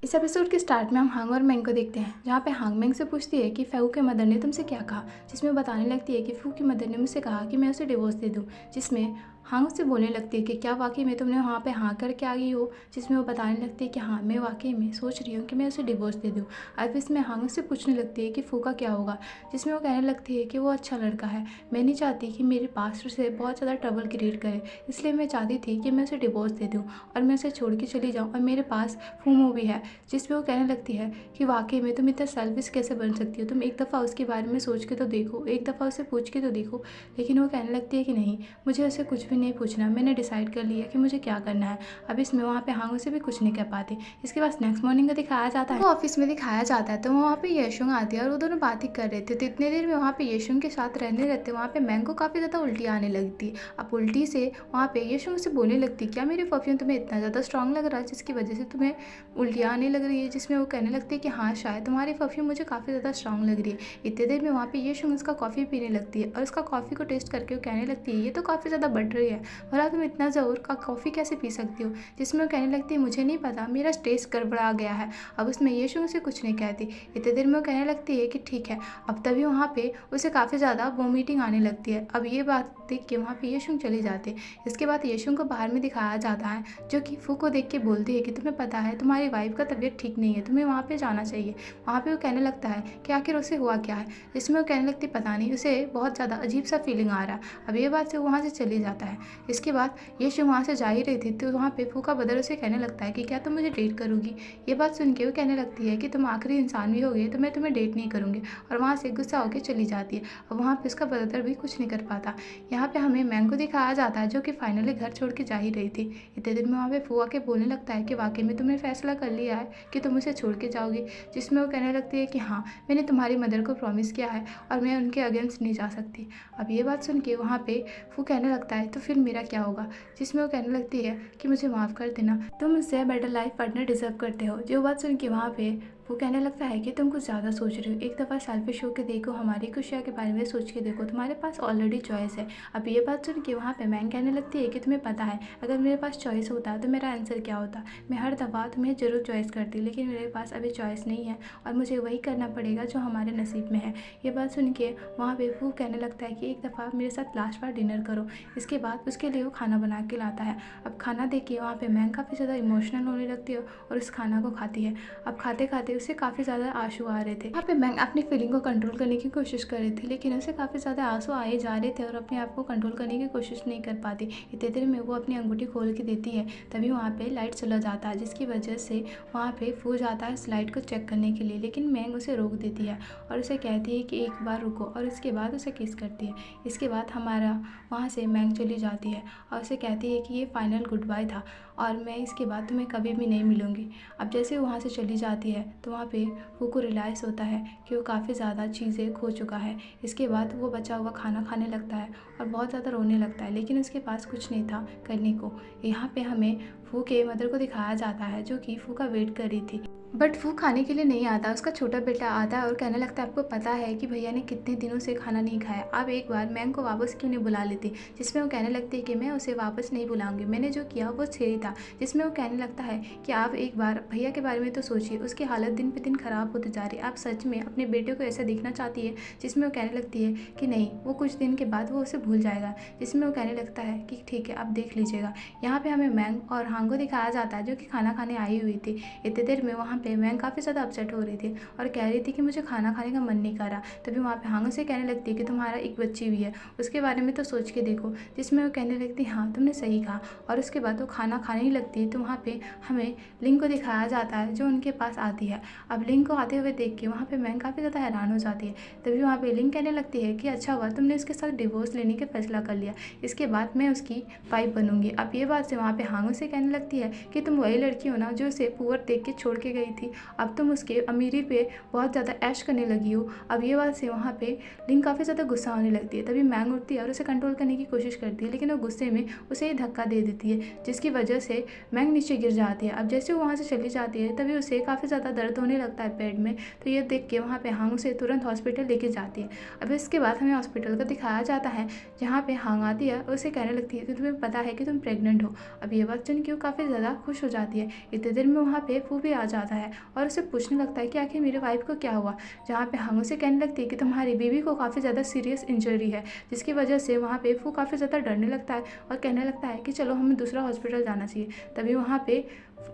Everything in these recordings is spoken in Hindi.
इस एपिसोड के स्टार्ट में हम हांग और मेंग को देखते हैं, जहाँ पे हांग मेंग से पूछती है कि फू के मदर ने तुमसे क्या कहा, जिसमें वो बताने लगती है कि फू की मदर ने मुझसे कहा कि मैं उसे डिवोर्स दे दूँ। जिसमें हांग उससे बोलने लगती है कि क्या वाकई में तुमने वहाँ पे हाँ करके आ गई हो। जिसमें वो बताने लगती है कि हाँ, मैं वाकई में सोच रही हूँ कि मैं उसे डिवोर्स दे दूँ। अब इसमें हांग उससे पूछने लगती है कि फू का क्या होगा। जिसमें वो कहने लगती है कि वो अच्छा लड़का है, मैं नहीं चाहती कि मेरे पास्ट से बहुत ज़्यादा ट्रबल क्रिएट करे, इसलिए मैं चाहती थी कि मैं उसे डिवोर्स दे दूँ और मैं उसे छोड़ के चली जाऊँ और मेरे पास फूमो भी है। जिसपे वो कहने लगती है कि वाकई में तुम इतना सेल्फिश कैसे बन सकती हो, तुम एक दफ़ा उसके बारे में सोच के तो देखो, एक दफ़ा उसे पूछ के तो देखो। लेकिन वो कहने लगती है कि नहीं, मुझे उसे कुछ भी नहीं पूछना, मैंने डिसाइड कर लिया कि मुझे क्या करना है। अब इसमें वहाँ पे हांग उसे भी कुछ नहीं कह पाती। इसके बाद नेक्स्ट मॉर्निंग का दिखाया जाता है, वो ऑफिस में दिखाया जाता है, तो वहाँ पे येशुंग आती है और वो दोनों बात ही कर रहे थे। तो इतने देर में वहाँ पे येशुंग के साथ रहने रहते वहाँ पे मैंग को काफ़ी ज़्यादा उल्टी आने लगती है। अब उल्टी से वहाँ पे येशुंग से बोलने लगती, क्या मेरे परफ्यूम तुम्हें इतना ज़्यादा स्ट्रॉन्ग लग रहा है जिसकी वजह से तुम्हें उल्टियाँ आने लग रही है। जिसमें वो कहने लगती है कि हाँ, शायद तुम्हारी परफ्यूम मुझे काफ़ी ज़्यादा स्ट्रॉन्ग लग रही है। इतने देर में वहाँ पे येशुंग उसका कॉफ़ी पीने लगती है और उसका कॉफ़ी को टेस्ट करके वो कहने लगती है, ये तो काफ़ी ज़्यादा बढ़ रही है, भला तुम इतना ज़ोर का कॉफ़ी कैसे पी सकती हो। जिसमें वो कहने लगती है, मुझे नहीं पता, मेरा टेस्ट गड़बड़ा गया है। अब उसमें येशुंग उसे कुछ नहीं कहती। इतने देर में वो कहने लगती है कि ठीक है। अब तभी वहाँ पे उसे काफ़ी ज़्यादा वोमिटिंग आने लगती है। अब ये बात देख के वहाँ पे येशुंग चली जाती है। इसके बाद येशुंग को बाहर में दिखाया जाता है, जो कि फू को देख के बोलती है कि तुम्हें पता है तुम्हारी वाइफ का तबीयत ठीक नहीं है, तुम्हें वहाँ पे जाना चाहिए। वहाँ पे वो कहने लगता है कि आखिर उसे हुआ क्या है। जिसमें वो कहने लगती पता नहीं, उसे बहुत ज़्यादा अजीब सा फीलिंग आ रहा है। अब ये बात से वहाँ से चली जाता है। इसके बाद येशुंग वहाँ से जा ही रही थी तो वहाँ पे फू का ब्रदर उसे कहने लगता है कि क्या तुम मुझे डेट करोगी। ये बात सुन के वो कहने लगती है कि तुम आखिरी इंसान भी हो गए तो मैं तुम्हें डेट नहीं करूँगी, और वहाँ से गुस्सा होकर चली जाती है। और वहाँ पे उसका ब्रदर भी कुछ नहीं कर पाता। यहाँ पे हमें मैंग को दिखाया जाता है, जो कि फाइनली घर छोड़ के जा ही रही थी। इतने दिन में वहाँ पे फू आके बोलने लगता है कि वाकई में तुमने फैसला कर लिया है कि तुम उसे छोड़ के जाओगी। जिसमें वो कहने लगती है कि हाँ, मैंने तुम्हारी मदर को प्रॉमिस किया है और मैं उनके अगेंस्ट नहीं जा सकती। अब ये बात सुन के वहाँ पे फू कहने लगता है तो फिर मेरा क्या होगा। जिसमें वो कहने लगती है कि मुझे माफ़ कर देना, तुम मुझसे बेटर लाइफ पार्टनर डिजर्व करते हो। जो बात सुन के वहाँ पे वो कहने लगता है कि तुम कुछ ज़्यादा सोच रही हो, एक दफ़ा सेल्फिश होकर देखो, हमारी खुशियाँ के बारे में सोच के देखो, तुम्हारे पास ऑलरेडी चॉइस है। अब ये बात सुन के वहाँ पे मैंग कहने लगती है कि तुम्हें पता है अगर मेरे पास चॉइस होता तो मेरा आंसर क्या होता, मैं हर दफ़ा तुम्हें ज़रूर चॉइस करती, लेकिन मेरे पास अभी चॉइस नहीं है और मुझे वही करना पड़ेगा जो हमारे नसीब में है। ये बात सुन के वहाँ पे वो कहने लगता है कि एक दफ़ा मेरे साथ लास्ट बार डिनर करो। इसके बाद उसके लिए वो खाना बना के लाता है। अब खाना देख के वहाँ पे मैंग काफ़ी ज़्यादा इमोशनल होने लगती है और उस खाना को खाती है। अब खाते खाते उसे काफ़ी ज़्यादा आंसू आ रहे थे। यहाँ पे मैंग अपनी फीलिंग को कंट्रोल करने की कोशिश कर रही थी, लेकिन उसे काफ़ी ज़्यादा आंसू आए जा रहे थे और अपने आप को कंट्रोल करने की कोशिश नहीं कर पाती। इतने देर में वो अपनी अंगूठी खोल के देती है, तभी वहाँ पे लाइट चला जाता है, जिसकी वजह से वहाँ पे फू जाता है इस लाइट को चेक करने के लिए। लेकिन मैंग उसे रोक देती है और उसे कहती है कि एक बार रुको, और इसके बाद उसे किस करती है। इसके बाद हमारा वहाँ से मैंग चली जाती है और उसे कहती है कि ये फाइनल गुड बाय था और मैं इसके बाद तुम्हें कभी भी नहीं मिलूँगी। अब जैसे वहाँ से चली जाती है तो वहाँ पे फू को रियलाइज़ होता है कि वो काफ़ी ज़्यादा चीज़ें खो चुका है। इसके बाद वो बचा हुआ खाना खाने लगता है और बहुत ज़्यादा रोने लगता है, लेकिन उसके पास कुछ नहीं था करने को। यहाँ पे हमें फू के मदर को दिखाया जाता है, जो कि फू का वेट कर रही थी। बट वो खाने के लिए नहीं आता, उसका छोटा बेटा आता है और कहने लगता है आपको पता है कि भैया ने कितने दिनों से खाना नहीं खाया, आप एक बार मैंग को वापस क्यों नहीं बुला लेती। जिसमें वो कहने लगती है कि मैं उसे वापस नहीं बुलाऊंगी, मैंने जो किया वो सही था। जिसमें वो कहने लगता है कि आप एक बार भैया के बारे में तो सोचिए, उसकी हालत दिन पे दिन ख़राब होती जा रही है, आप सच में अपने बेटे को ऐसा देखना चाहती है। जिसमें वो कहने लगती है कि नहीं, वो कुछ दिन के बाद वो उसे भूल जाएगा। जिसमें वो कहने लगता है कि ठीक है, आप देख लीजिएगा। यहाँ पे हमें मैंग और हांग को दिखाया जाता है, जो कि खाना खाने आई हुई थी। इतने देर में वहाँ पे मैंग काफ़ी ज़्यादा अपसेट हो रही थी और कह रही थी कि मुझे खाना खाने का मन नहीं कर रहा। तभी वहाँ पे हांग से कहने लगती है कि तुम्हारा एक बच्ची भी है, उसके बारे में तो सोच के देखो। जिसमें वो कहने लगती है हाँ, तुमने सही कहा, और उसके बाद वो खाना खाने ही लगती है। तो वहाँ पे हमें लिंग को दिखाया जाता है, जो उनके पास आती है। अब लिंग को आते हुए देख के वहाँ पे मैंग काफ़ी ज़्यादा हैरान हो जाती है। तभी वहाँ पे लिंग कहने लगती है कि अच्छा हुआ तुमने उसके साथ डिवोर्स लेने का फैसला कर लिया, इसके बाद मैं उसकी वाइफ बनूंगी। अब ये बात से वहाँ पे हांग से कहने लगती है कि तुम वही लड़की हो ना जो उसे पुअर देख के छोड़ के गई थी, अब तुम उसके अमीरी पे बहुत ज़्यादा ऐश करने लगी हो। अब ये बात से वहाँ पे लिंग काफ़ी ज़्यादा गुस्सा होने लगती है। तभी मैंग उठती है और उसे कंट्रोल करने की कोशिश करती है, लेकिन वो गुस्से में उसे ही धक्का दे देती है, जिसकी वजह से मैंग नीचे गिर जाती है। अब जैसे वो वहाँ से चली जाती है तभी उसे काफ़ी ज़्यादा दर्द होने लगता है पेट में। तो ये देख के वहाँ पे हांग उसे तुरंत हॉस्पिटल लेके जाती है। अब इसके बाद हमें हॉस्पिटल का दिखाया जाता है, जहाँ पे हांग आती है और उसे कहने लगती है कि तुम्हें पता है कि तुम प्रेग्नेंट हो। अब ये बात सुन के वो काफ़ी ज़्यादा खुश हो जाती है। इतने देर में वहाँ पे फू भी आ जाता आता है और उसे पूछने लगता है कि आखिर मेरे वाइफ को क्या हुआ। जहाँ पे हांग उसे कहने लगती है कि तुम्हारी बीवी को काफ़ी ज़्यादा सीरियस इंजरी है, जिसकी वजह से वहाँ पे फू काफ़ी ज़्यादा डरने लगता है और कहने लगता है कि चलो हमें दूसरा हॉस्पिटल जाना चाहिए। तभी वहाँ पे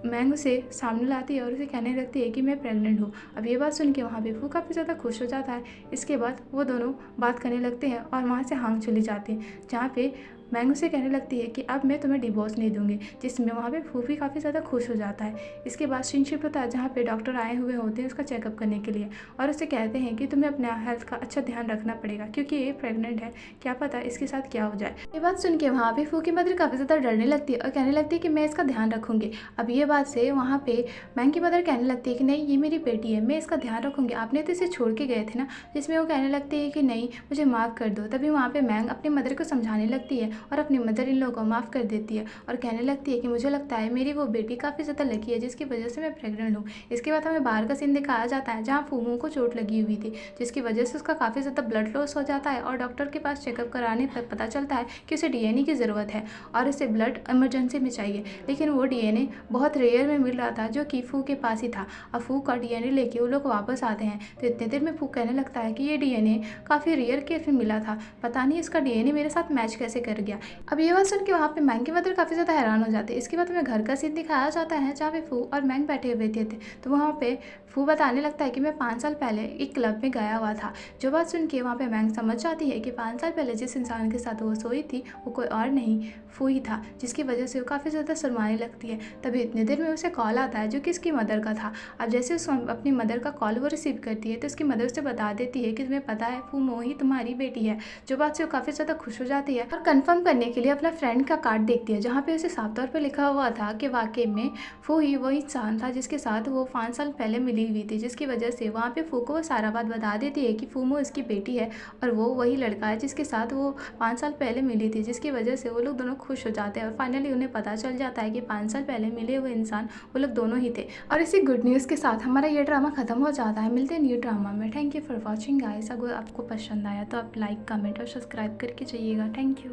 मैंग उसे सामने लाती है और उसे कहने लगती है कि मैं प्रेग्नेंट हूँ। अब ये बात सुन के वहाँ पे फू काफ़ी ज़्यादा खुश हो जाता है। इसके बाद वो दोनों बात करने लगते हैं और वहाँ से हांग चली जाती है, जहाँ पे मैंग उसे कहने लगती है कि अब मैं तुम्हें डिवोर्स नहीं दूंगी, जिसमें वहाँ पे फू भी काफ़ी ज़्यादा खुश हो जाता है। इसके बाद सीन शिफ्ट होता है जहाँ पे डॉक्टर आए हुए होते हैं उसका चेकअप करने के लिए और उसे कहते हैं कि तुम्हें अपने हेल्थ का अच्छा ध्यान रखना पड़ेगा क्योंकि ये प्रेग्नेंट है, क्या पता इसके साथ क्या हो जाए। ये बात सुन के वहाँ पे फू की मदर काफ़ी ज़्यादा डरने लगती है और कहने लगती है कि मैं इसका ध्यान रखूँगी। अब ये बात से वहाँ पे मैंग की मदर कहने लगती है कि नहीं, ये मेरी बेटी है, मैं इसका ध्यान रखूँगी, आपने तो इसे छोड़ के गए थे ना। जिसमें वो कहने लगती है कि नहीं, मुझे माफ़ कर दो। तभी वहाँ पे मैंग अपनी मदर को समझाने लगती है और अपनी मदर इन लोगों को माफ़ कर देती है और कहने लगती है कि मुझे लगता है मेरी वो बेटी काफ़ी ज़्यादा लकी है जिसकी वजह से मैं प्रेग्नेंट हूँ। इसके बाद हमें बाहर का सीन दिखाया जाता है जहाँ फूमू को चोट लगी हुई थी, जिसकी वजह से उसका काफ़ी ज़्यादा ब्लड लॉस हो जाता है और डॉक्टर के पास चेकअप कराने पर पता चलता है कि उसे डीएनए की ज़रूरत है और इसे ब्लड इमरजेंसी में चाहिए। लेकिन वो डीएनए बहुत रेयर में मिल रहा था जो कि फू के पास ही था। अब फू का डीएनए लेके वो लोग वापस आते हैं तो इतने देर में फू कहने लगता है कि ये डीएनए काफ़ी रेयर केस में मिला था, पता नहीं इसका डीएनए मेरे साथ मैच कैसे कर गया। अब ये बात सुन के वहाँ पे मैंग की मदर काफ़ी ज़्यादा हैरान हो जाते हैं। इसके बाद हमें घर का सीन दिखाया जाता है जहाँ पे फू और मैंग बैठे हुए थे तो वहाँ पे फू बताने लगता है कि मैं 5 साल पहले एक क्लब में गया हुआ था। जो बात सुन के वहाँ पे मैंग समझ जाती है कि 5 साल पहले जिस इंसान के साथ वो सोई थी वो कोई और नहीं, फू ही था, जिसकी वजह से वो काफ़ी ज़्यादा शर्माने लगती है। तभी इतनी देर में उसे कॉल आता है जो कि इसकी मदर का था। अब जैसे उस अपनी मदर का कॉल वो रिसीव करती है तो उसकी मदर उसे बता देती है कि तुम्हें पता है फू मो ही तुम्हारी बेटी है। जो बात से वो काफ़ी ज़्यादा खुश हो जाती है और कंफर्म करने के लिए अपना फ्रेंड का कार्ड देखती है जहाँ पे उसे साफ तौर पर लिखा हुआ था कि वाकई में फू ही वही इंसान था जिसके साथ वो 5 साल पहले मिली हुई थी, जिसकी वजह से वहाँ पे फू को वो सारा बात बता देती है कि फूमो इसकी बेटी है और वो वही लड़का है जिसके साथ वो 5 साल पहले मिली थी, जिसकी वजह से वो लोग दोनों खुश हो जाते हैं और फाइनली उन्हें पता चल जाता है कि 5 साल पहले मिले हुए इंसान वो लोग दोनों ही थे। और इसी गुड न्यूज़ के साथ हमारा ये ड्रामा खत्म हो जाता है। मिलते हैं न्यू ड्रामा में। Thank you for watching guys. अगर आपको पसंद आया तो आप लाइक, कमेंट और सब्सक्राइब करके जाइएगा। Thank you.